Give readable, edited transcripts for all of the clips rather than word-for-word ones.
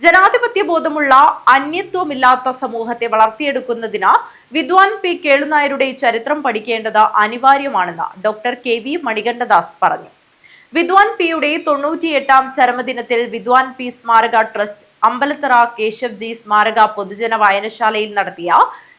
ജനാധിപത്യ ബോധമുള്ള അന്യത്വമില്ലാത്ത സമൂഹത്തെ വളർത്തിയെടുക്കുന്നതിന് വിദ്വാൻ പി കേളുനായരുടെ ചരിത്രം പഠിക്കേണ്ടത് അനിവാര്യമാണെന്ന് ഡോക്ടർ കെ.വി. മണികണ്ഠദാസ് പറഞ്ഞു. വിദ്വാൻ പിയുടെ 98ാം ചരമദിനത്തിൽ വിദ്വാൻ പി സ്മാരക ട്രസ്റ്റ് അമ്പലത്തറ കേശവ്ജി സ്മാരക പൊതുജന വായനശാലയിൽ നടത്തിയ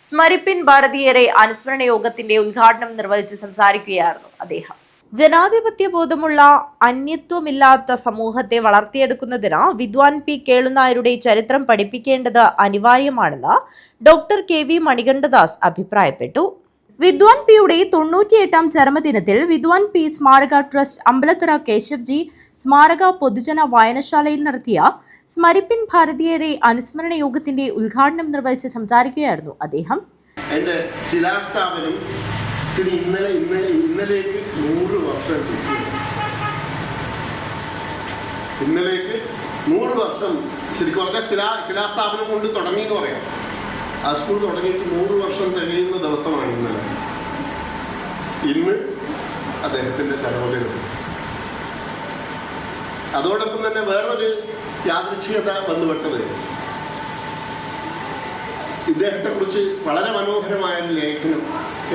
സ്മരിപ്പിൻ ഭാരതീയരെ അനുസ്മരണ യോഗത്തിന്റെ ഉദ്ഘാടനം നിർവഹിച്ച് സംസാരിക്കുകയായിരുന്നു അദ്ദേഹം. ജനാധിപത്യ ബോധമുള്ള അന്യത്വമില്ലാത്ത സമൂഹത്തെ വളർത്തിയെടുക്കുന്നതിന് വിദ്വാൻ പി കേളുനായരുടെ ചരിത്രം പഠിപ്പിക്കേണ്ടത് അനിവാര്യമാണെന്ന് ഡോക്ടർ കെ.വി. മണികണ്ഠദാസ് അഭിപ്രായപ്പെട്ടു. വിദ്വാൻ പിയുടെ 98ാം ചരമദിനത്തിൽ വിദ്വാൻ പി സ്മാരക ട്രസ്റ്റ് അമ്പലത്തറ കേശവ്ജി സ്മാരക പൊതുജന വായനശാലയിൽ നടത്തിയ സ്മരിപ്പിൻ ഭാരതീയരെ അനുസ്മരണ യോഗത്തിന്റെ ഉദ്ഘാടനം നിർവഹിച്ച് സംസാരിക്കുകയായിരുന്നു അദ്ദേഹം. ഇന്നലേക്ക് 100 വർഷം ശരിക്കും പറഞ്ഞാൽ ശിലാസ്ഥാപനം കൊണ്ട് തുടങ്ങി എന്ന് പറയാം. ആ സ്കൂൾ തുടങ്ങിയിട്ട് 100 വർഷം തികയുന്ന ദിവസമാണ് ഇന്നലെ. ഇന്ന് അദ്ദേഹത്തിന്റെ ചരമദിനം. അതോടൊപ്പം തന്നെ വേറൊരു യാദൃച്ഛികത വന്നുപെട്ടത്, ഇദ്ദേഹത്തെ കുറിച്ച് വളരെ മനോഹരമായ ഒരു ലേഖനം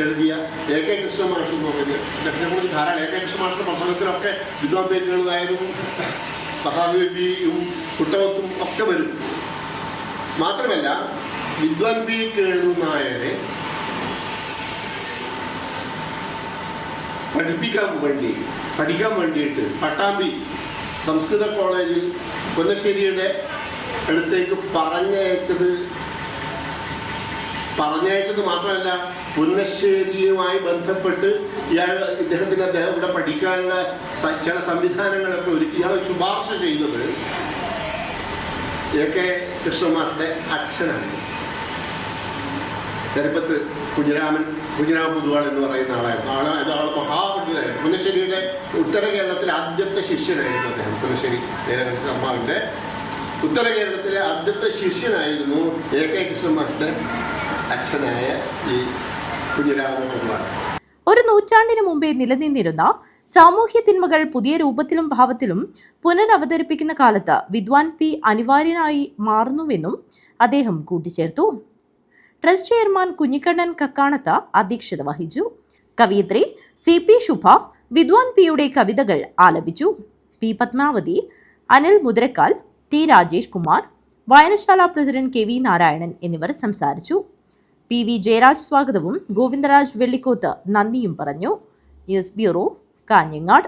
എഴുതിയ എ.കെ. കൃഷ്ണമാഷ് എന്ന് പറയുന്നത്, ഇദ്ദേഹത്തെ കുറിച്ച് ധാരാളം എ.കെ. കൃഷ്ണമാഷിന്റെ പ്രസംഗത്തിലൊക്കെ വിദ്വാൻ പി കേളുനായരും മഹാകവിയും കുട്ടവത്തും ഒക്കെ വരും. മാത്രമല്ല, വിദ്വാൻ പി കേളുനായരെ പഠിക്കാൻ വേണ്ടിയിട്ട് പട്ടാമ്പി സംസ്കൃത കോളേജിൽ പൊന്നശ്ശേരിയുടെ അടുത്തേക്ക് പറഞ്ഞയച്ചത് മാത്രമല്ല, പുന്നശ്ശേരിയുമായി ബന്ധപ്പെട്ട് അദ്ദേഹം ഇവിടെ പഠിക്കാനുള്ള ചില സംവിധാനങ്ങളൊക്കെ ഒരുക്കി ഇയാൾ ശുപാർശ ചെയ്തത് എ.കെ. കൃഷ്ണമാരുടെ അച്ഛനാണ്. ചെറുപ്പത്ത് കുഞ്ഞിരാമ പൊതുവാൾ എന്ന് പറയുന്ന ആളായിരുന്നു. ആൾ മഹാപണ്ഡിതനായിരുന്നു. പുന്നശ്ശേരിയുടെ ഉത്തര കേരളത്തിലെ ആദ്യത്തെ ശിഷ്യനായിരുന്നു അദ്ദേഹം. പുന്നശ്ശേരി അമ്മാവിന്റെ ഉത്തര കേരളത്തിലെ ആദ്യത്തെ ശിഷ്യനായിരുന്നു എ.കെ. കൃഷ്ണമാരുടെ അച്ഛനായ ഈ കുഞ്ഞിരാമ പൊതുവാൾ. ഒരു നൂറ്റാണ്ടിന് മുമ്പേ നിലനിന്നിരുന്ന സാമൂഹ്യ തിന്മകൾ പുതിയ രൂപത്തിലും ഭാവത്തിലും പുനരവതരിപ്പിക്കുന്ന കാലത്ത് വിദ്വാൻ പി അനിവാര്യനായി മാറുന്നുവെന്നും അദ്ദേഹം കൂട്ടിച്ചേർത്തു. ട്രസ്റ്റ് ചെയർമാൻ കുഞ്ഞിക്കണ്ണൻ കക്കാണത്ത് അധ്യക്ഷത വഹിച്ചു. കവയിത്രി സി.പി. ശുഭ വിദ്വാൻ പിയുടെ കവിതകൾ ആലപിച്ചു. പി. പത്മാവതി, അനിൽ മുതിരക്കാൽ, ടി. രാജേഷ് കുമാർ, വായനശാല പ്രസിഡന്റ് കെ.വി. നാരായണൻ എന്നിവർ സംസാരിച്ചു. പി.വി. ജയരാജ് സ്വാഗതവും ഗോവിന്ദരാജ് വെള്ളിക്കോത്ത് നന്ദിയും പറഞ്ഞു. News bureau, Kanhangad.